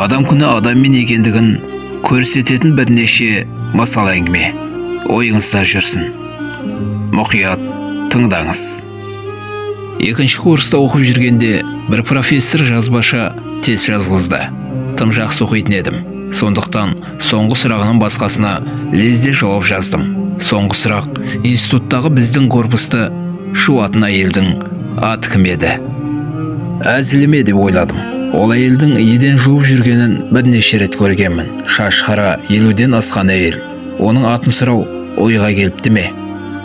Адам күні адаммен екендігін көрсететін бірнеше мысал әңгіме ойыңызда жүрсін. Мұқият тыңдаңыз. Екінші курста оқып жүргенде бір профессор жазбаша тест жазғызды. Тым жақсы оқитын едім. Сондықтан соңғы сұрағының басқасына лезде жауап жаздым. Соңғы сұрақ: институттағы біздің корпусты шуатын әйелдің аты кім еді? Әзіліме деп ойладым. Ол әйелдің еден жуып жүргенін бірнеше рет көргенмін. Шаш қара, 50-ден асқан әйел. Оның атын сұрау ойға келіпті ме?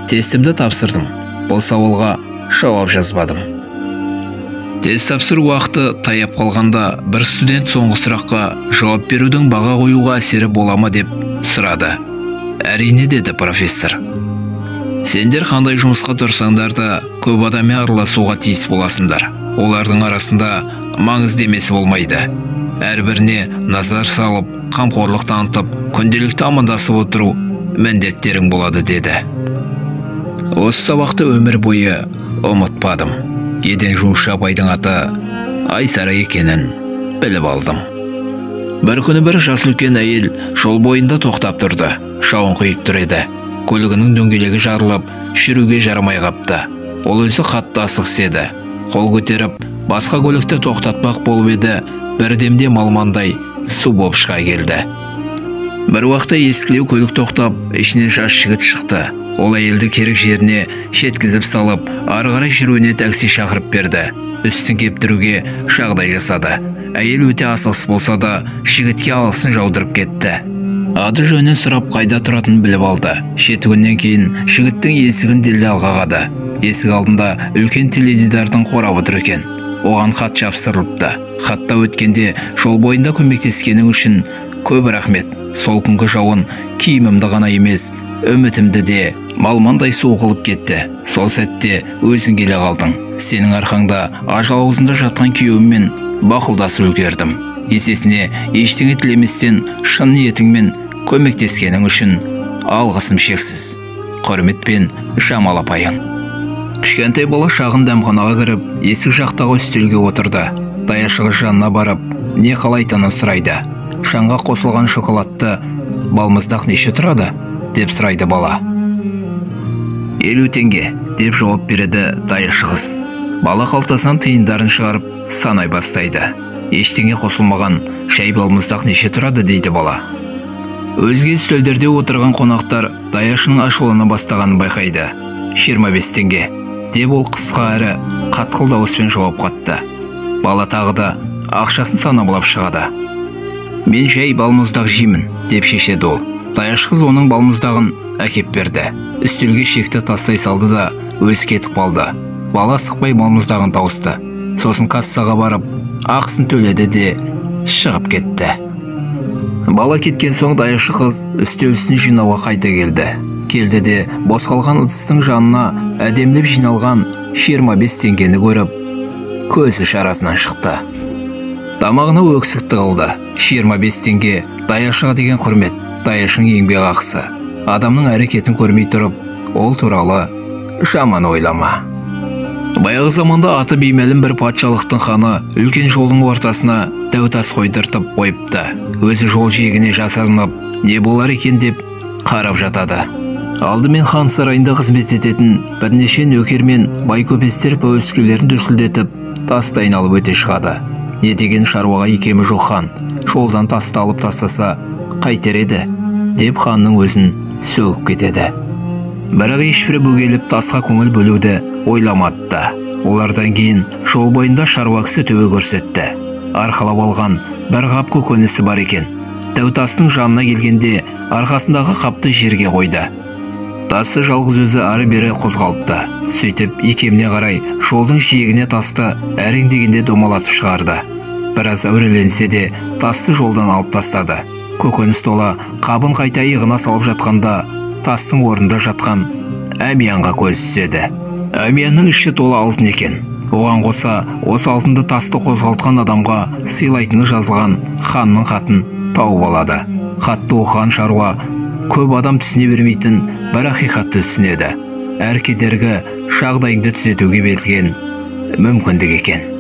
Тестімді тапсырдым. Бұл сауалға жауап жазбадым. Тест тапсыру уақыты таяп қалғанда бір студент соңғы сұраққа жауап берудің баға қоюға әсері бола ма деп сұрады. Әрине, деді профессор. Сендер қандай жұмысқа тұрсаңдар да көп адаммен араласуға тиіс боласыңдар. Олардың арасында маңызды емесі болмайды. Әрбіріне назар салып, қамқорлық танытып, күнделікті амандасып отыру міндеттерің болады, деді. Осы сабақты өмір бойы ұмытпадым. Еден жуушы абайдың аты Айсара екенін біліп алдым. Бір күні бір жас үлкен әйел жол бойында тоқтап тұрды. Шауын құйып тұр еді. Көлігінің дөңгелегі жарылып, жүруге жарамай қапты. Ол өзі қатты асығыс еді. Қол көтеріп, басқа көлікті тоқтатпақ болып еді, бірдемде малмандай су боп шыға келді. Бір уақытта ескілеу көлік тоқтап, ішінен жас жігіт шықты. Ол әйелді керек жеріне жеткізіп салып, ары қарай жүруіне такси шақырып берді. Үстін кептіруге жағдай жасады. Әйел өте асығыс болса да, жігітке алғысын жаудырып кетті. Аты жөнін сұрап, қайда тұратынын біліп алды. 7 күннен кейін жігіттің есігін делдал қағады. Есік алдында үлкен теледидардың қорабы тұр екен. Оған хат жапсырылыпты. Хатта өткенде жол бойында көмектескенің үшін көп рахмет. Сол күнгі жауын киімімді ғана емес, үмітімді де малмандай суық қылып кетті. Сол сәтте өзің келе қалдың. Сенің арқаңда ажал аузында жатқан күйеуіммен бақұлдасып үлгердім. Есесіне ештеңе тілеместен шын ниетіңмен көмектескенің үшін алғысым шексіз. Құрметпен, Жамал апайың. Кішкентай бала шағын дәмханаға кіріп, есік жақтағы үстелге отырды. Даяшығы жанына барып, не қалайтынын сұрайды. Шаңға қосылған шоколадты балмұздақ неше тұрады? Деп сұрайды бала. 50 теңге, деп жауап береді даяшы қыз. Бала қалтасынан тиындарын шығарып санай бастайды. Ештеңе қосылмаған шай балмұздақ неше тұрады, дейді бала. Өзге үстелдерде отырған қонақтар даяшының ашулана бастағанын байқайды. 25 теңге, деп ол қысқа әрі қатқыл дауыспен жауап қатты. Бала тағы да ақшасын санаулап шығады. Мен жай балмұздақ жеймін, деп шешеді ол. Даяшы қыз оның балмұздағын әкеп берді. Үстелге шекті тастай салды да өзі кетіп қалды. Бала сықпай балмұздағын тауысты. Сосын кассаға барып, ақысын төледі де шығып кетті. Бала кеткен соң даяшы қыз үстел үстін жинауға қайта келді. Келді де бос қалған ыдыстың жанына әдемілеп жиналған 25 теңгені көріп, көзі шарасынан шықты. Тамағына өксік тығылды. 25 теңге даяшыға деген құрмет, даяшының еңбек ақысы. Адамның әрекетін көрмей тұрып, ол туралы жаман ойлама. Баяғы заманда аты беймәлім бір патшалықтың ханы үлкен жолдың ортасына дәу тас қойдыртып қойыпты. Өзі жол жиегіне жасырынып, не болар екен деп қарап жатады. Алдымен хан сарайында қызмет ететін бірнеше нөкер мен бай көпестер пәуескелерін дүрсілдетіп, тасты айналып өте шығады. Не деген шаруаға икемі жоқ хан, жолдан тасты алып тастаса қайтер еді, деп ханның өзін сөгіп кетеді. Бірақ ешбір бөгеліп тасқа көңіл бөлуді ойламады. Олардан кейін жол бойында шаруа кісі төбе көрсетті. Арқалап алған бір қап көкөнісі бар екен. Дәу тастың жанына келгенде арқасындағы қапты жерге қойды. Тасы жалғыз өзі ары бері қозғалтты. Сөйтіп икеміне қарай жолдың жиегіне тасты әрең дегенде домалатып шығарды. Біраз әуреленсе де тасты жолдан алып тастады. Көкөніс тола қабын қайта иығына салып жатқанда тастың орнында жатқан әмиянға көз түседі. Әмиянның іші тола алтын екен. Оған қоса осы алтынды тасты қозғалтқан адамға сыйлайтыны жазылған ханның хатын тауып алады. Хатты оқыған шаруа көп адам түсіне бермейтін бір ақиқатты түсінеді. Әр кедергі жағдайыңды түзетуге берілген мүмкіндік екен.